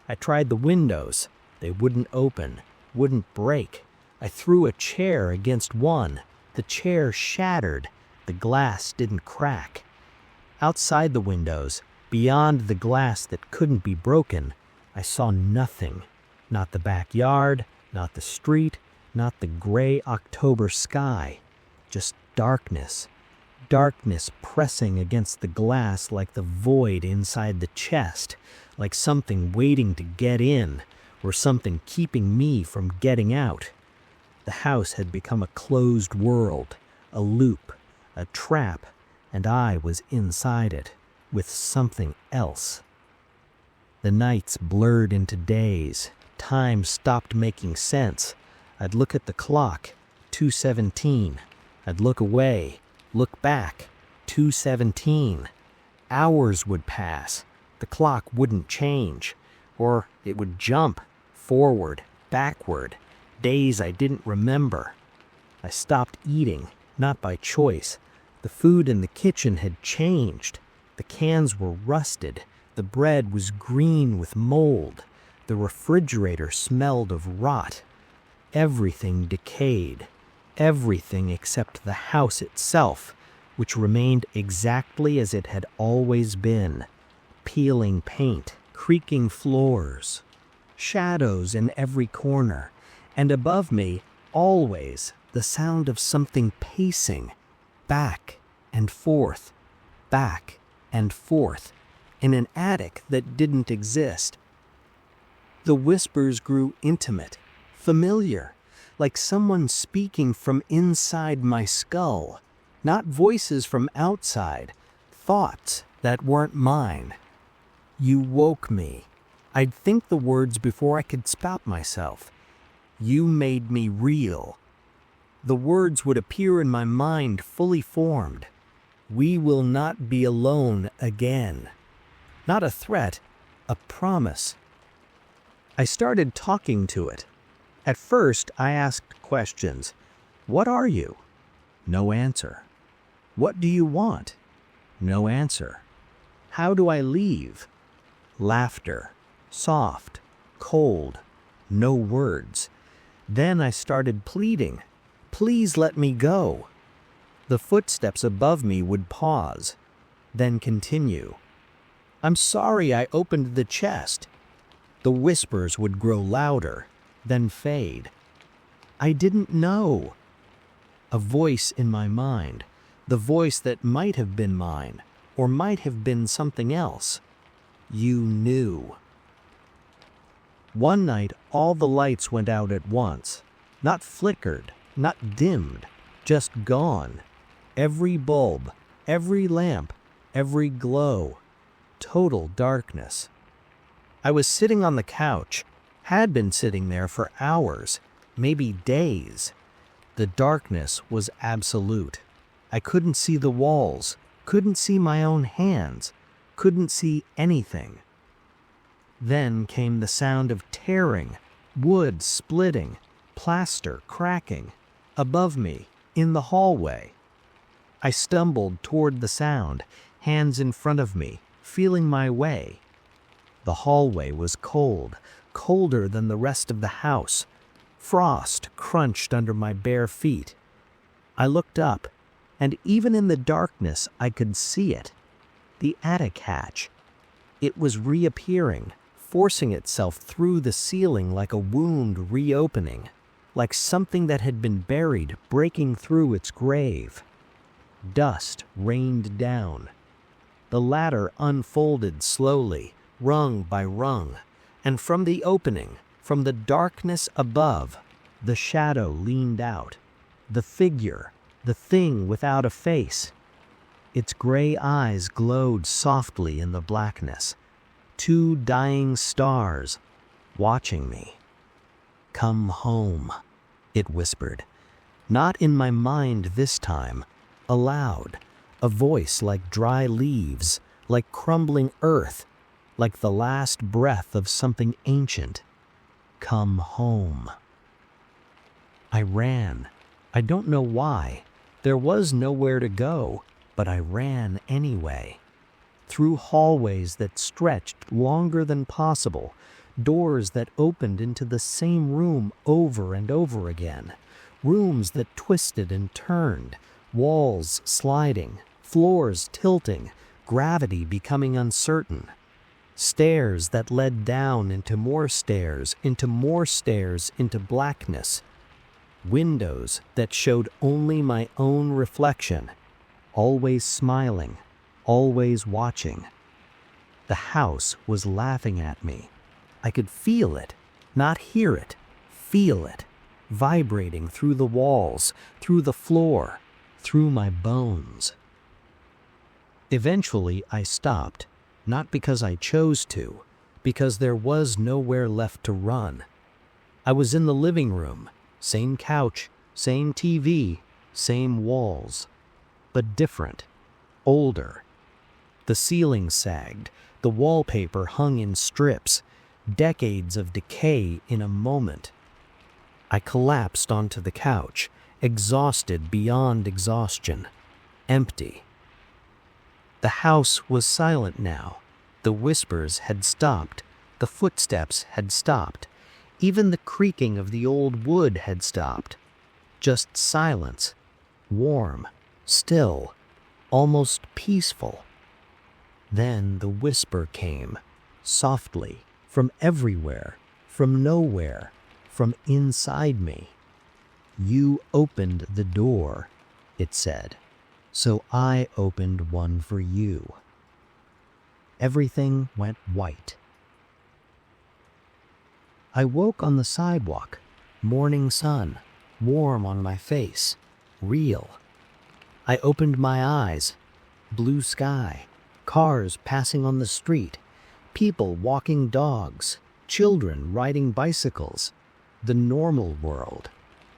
I tried the windows. They wouldn't open, wouldn't break. I threw a chair against one. The chair shattered. The glass didn't crack. Outside the windows, beyond the glass that couldn't be broken, I saw nothing. Not the backyard, not the street, not the gray October sky. Just darkness. Darkness pressing against the glass like the void inside the chest, like something waiting to get in, or something keeping me from getting out. The house had become a closed world, a loop, a trap, and I was inside it, with something else. The nights blurred into days. Time stopped making sense. I'd look at the clock, 2:17. I'd look away, look back, 2:17. Hours would pass. The clock wouldn't change, or it would jump, forward, backward, days I didn't remember. I stopped eating, not by choice. The food in the kitchen had changed. The cans were rusted. The bread was green with mold. The refrigerator smelled of rot. Everything decayed. Everything except the house itself, which remained exactly as it had always been. Peeling paint, creaking floors, shadows in every corner, and above me, always, the sound of something pacing, back and forth, in an attic that didn't exist. The whispers grew intimate, familiar, like someone speaking from inside my skull, not voices from outside, thoughts that weren't mine. You woke me. I'd think the words before I could stop myself. You made me real. The words would appear in my mind fully formed. We will not be alone again. Not a threat, a promise. I started talking to it. At first, I asked questions. What are you? No answer. What do you want? No answer. How do I leave? Laughter. Soft. Cold. No words. Then I started pleading. Please let me go. The footsteps above me would pause, then continue. I'm sorry I opened the chest. The whispers would grow louder, then fade. I didn't know. A voice in my mind, the voice that might have been mine, or might have been something else. You knew. One night, all the lights went out at once. Not flickered, not dimmed, just gone. Every bulb, every lamp, every glow. Total darkness. I was sitting on the couch, had been sitting there for hours, maybe days. The darkness was absolute. I couldn't see the walls, couldn't see my own hands, couldn't see anything. Then came the sound of tearing, wood splitting, plaster cracking, above me, in the hallway. I stumbled toward the sound, hands in front of me, feeling my way. The hallway was cold, colder than the rest of the house. Frost crunched under my bare feet. I looked up, and even in the darkness I could see it. The attic hatch. It was reappearing, forcing itself through the ceiling like a wound reopening, like something that had been buried breaking through its grave. Dust rained down. The ladder unfolded slowly, rung by rung, and from the opening, from the darkness above, the shadow leaned out. The figure, the thing without a face. Its gray eyes glowed softly in the blackness. 2 dying stars, watching me. Come home, it whispered. Not in my mind this time. Aloud, a voice like dry leaves, like crumbling earth, like the last breath of something ancient. Come home. I ran. I don't know why. There was nowhere to go, but I ran anyway. Through hallways that stretched longer than possible, doors that opened into the same room over and over again, rooms that twisted and turned, walls sliding, floors tilting, gravity becoming uncertain. Stairs that led down into more stairs, into more stairs, into blackness. Windows that showed only my own reflection, always smiling, always watching. The house was laughing at me. I could feel it, not hear it, feel it, vibrating through the walls, through the floor, through my bones. Eventually, I stopped, not because I chose to, because there was nowhere left to run. I was in the living room, same couch, same TV, same walls, but different, older. The ceiling sagged, the wallpaper hung in strips, decades of decay in a moment. I collapsed onto the couch, exhausted beyond exhaustion, empty. The house was silent now. The whispers had stopped. The footsteps had stopped. Even the creaking of the old wood had stopped. Just silence, warm, still, almost peaceful. Then the whisper came, softly, from everywhere, from nowhere, from inside me. "You opened the door," it said. "So I opened one for you." Everything went white. I woke on the sidewalk, morning sun, warm on my face, real. I opened my eyes, blue sky, cars passing on the street, people walking dogs, children riding bicycles, the normal world,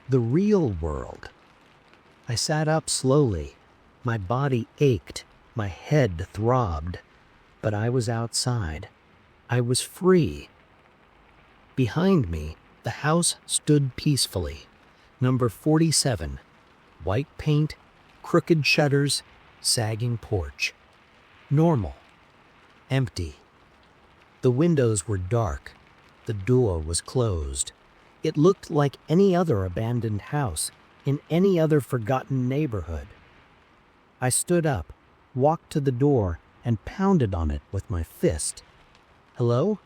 the real world. I sat up slowly. My body ached, my head throbbed, but I was outside. I was free. Behind me, the house stood peacefully. Number 47, white paint, crooked shutters, sagging porch. Normal. Empty. The windows were dark. The door was closed. It looked like any other abandoned house in any other forgotten neighborhood. I stood up, walked to the door, and pounded on it with my fist. "Hello?"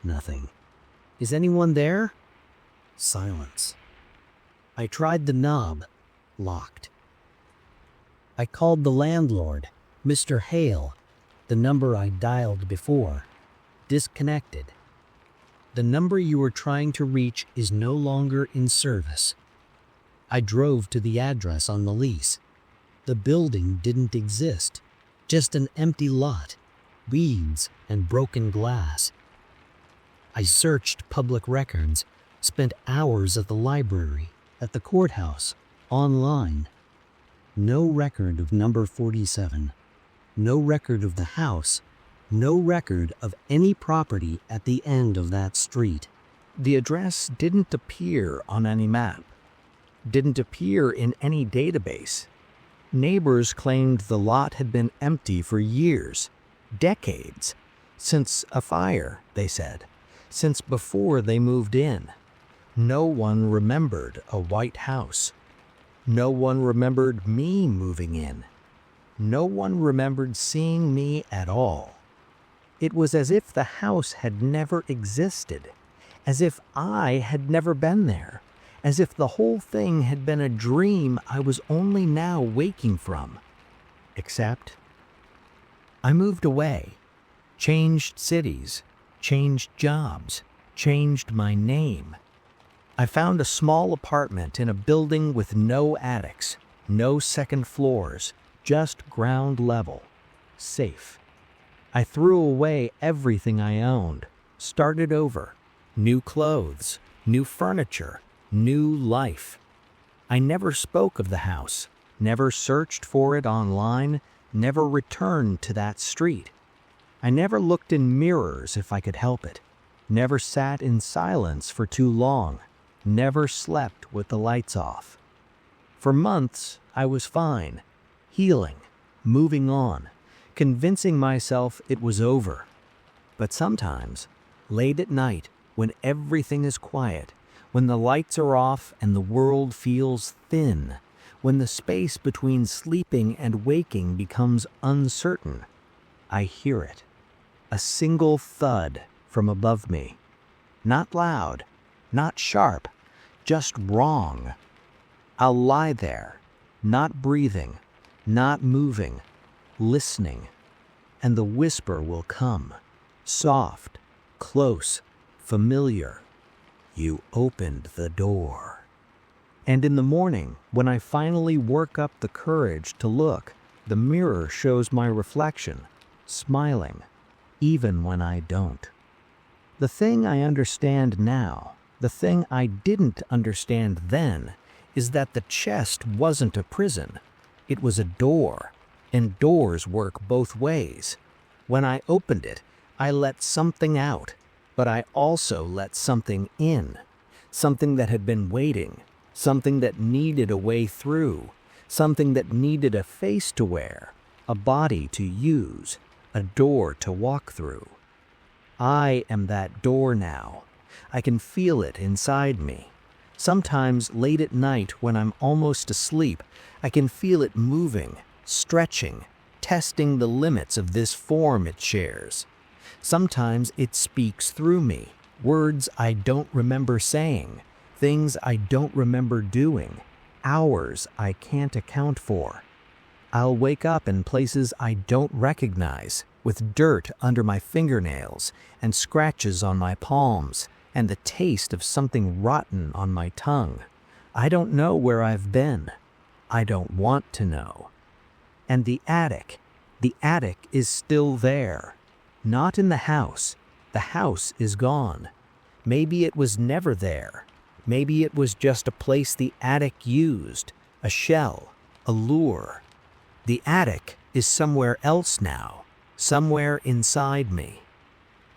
Nothing. "Is anyone there?" Silence. I tried the knob. Locked. I called the landlord, Mr. Hale, the number I dialed before. Disconnected. "The number you were trying to reach is no longer in service." I drove to the address on the lease. The building didn't exist, just an empty lot, weeds and broken glass. I searched public records, spent hours at the library, at the courthouse, online. No record of number 47, no record of the house, no record of any property at the end of that street. The address didn't appear on any map, didn't appear in any database. Neighbors claimed the lot had been empty for years, decades, since a fire, they said, since before they moved in. No one remembered a white house. No one remembered me moving in. No one remembered seeing me at all. It was as if the house had never existed, as if I had never been there, as if the whole thing had been a dream I was only now waking from. Except I moved away, changed cities, changed jobs, changed my name. I found a small apartment in a building with no attics, no second floors, just ground level, safe. I threw away everything I owned, started over, new clothes, new furniture, new life. I never spoke of the house, never searched for it online, never returned to that street. I never looked in mirrors if I could help it, never sat in silence for too long, never slept with the lights off. For months, I was fine, healing, moving on, convincing myself it was over. But sometimes, late at night, when everything is quiet, when the lights are off and the world feels thin, when the space between sleeping and waking becomes uncertain, I hear it. A single thud from above me. Not loud, not sharp, just wrong. I'll lie there, not breathing, not moving, listening, and the whisper will come, soft, close, familiar. You opened the door. And in the morning, when I finally work up the courage to look, the mirror shows my reflection, smiling, even when I don't. The thing I understand now, the thing I didn't understand then, is that the chest wasn't a prison. It was a door, and doors work both ways. When I opened it, I let something out, but I also let something in, something that had been waiting, something that needed a way through, something that needed a face to wear, a body to use, a door to walk through. I am that door now. I can feel it inside me. Sometimes late at night when I'm almost asleep, I can feel it moving, stretching, testing the limits of this form it shares. Sometimes it speaks through me, words I don't remember saying, things I don't remember doing, hours I can't account for. I'll wake up in places I don't recognize, with dirt under my fingernails and scratches on my palms and the taste of something rotten on my tongue. I don't know where I've been. I don't want to know. And the attic is still there. Not in the house. The house is gone. Maybe it was never there. Maybe it was just a place the attic used, a shell, a lure. The attic is somewhere else now, somewhere inside me.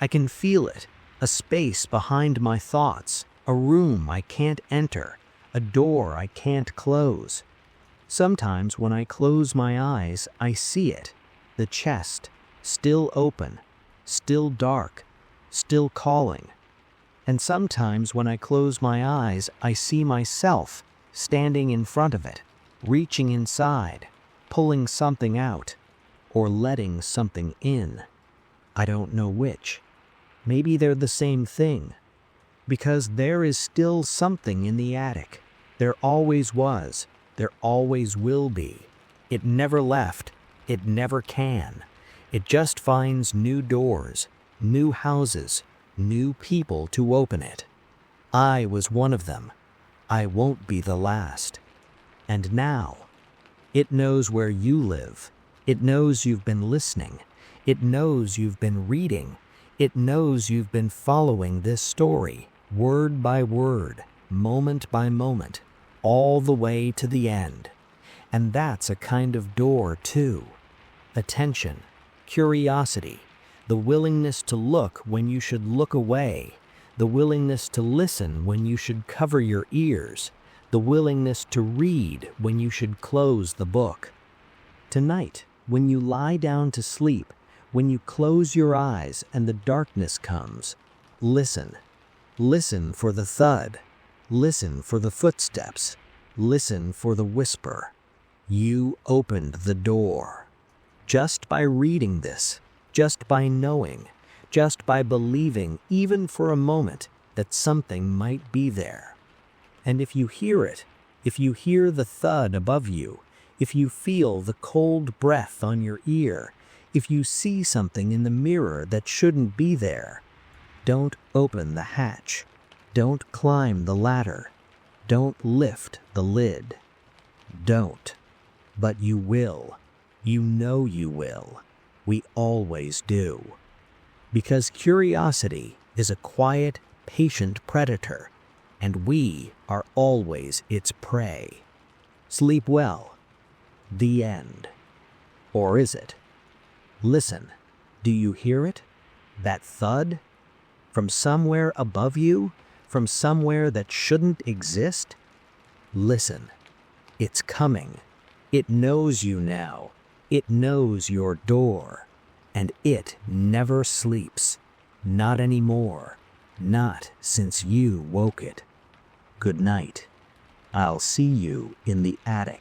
I can feel it, a space behind my thoughts, a room I can't enter, a door I can't close. Sometimes when I close my eyes, I see it, the chest, still open, still dark, still calling. And sometimes when I close my eyes, I see myself standing in front of it, reaching inside, pulling something out, or letting something in. I don't know which. Maybe they're the same thing. Because there is still something in the attic. There always was. There always will be. It never left. It never can. It just finds new doors, new houses, new people to open it. I was one of them. I won't be the last. And now, it knows where you live. It knows you've been listening. It knows you've been reading. It knows you've been following this story, word by word, moment by moment, all the way to the end. And that's a kind of door, too. Attention, curiosity, the willingness to look when you should look away, the willingness to listen when you should cover your ears, the willingness to read when you should close the book. Tonight, when you lie down to sleep, when you close your eyes and the darkness comes, listen. Listen for the thud. Listen for the footsteps. Listen for the whisper. You opened the door. Just by reading this, just by knowing, just by believing even for a moment that something might be there. And if you hear it, if you hear the thud above you, if you feel the cold breath on your ear, if you see something in the mirror that shouldn't be there, don't open the hatch. Don't climb the ladder. Don't lift the lid. Don't. But you will. You know you will. We always do. Because curiosity is a quiet, patient predator, and we are always its prey. Sleep well. The end. Or is it? Listen. Do you hear it? That thud? From somewhere above you? From somewhere that shouldn't exist? Listen. It's coming. It knows you now. It knows your door. And it never sleeps. Not anymore. Not since you woke it. Good night. I'll see you in the attic.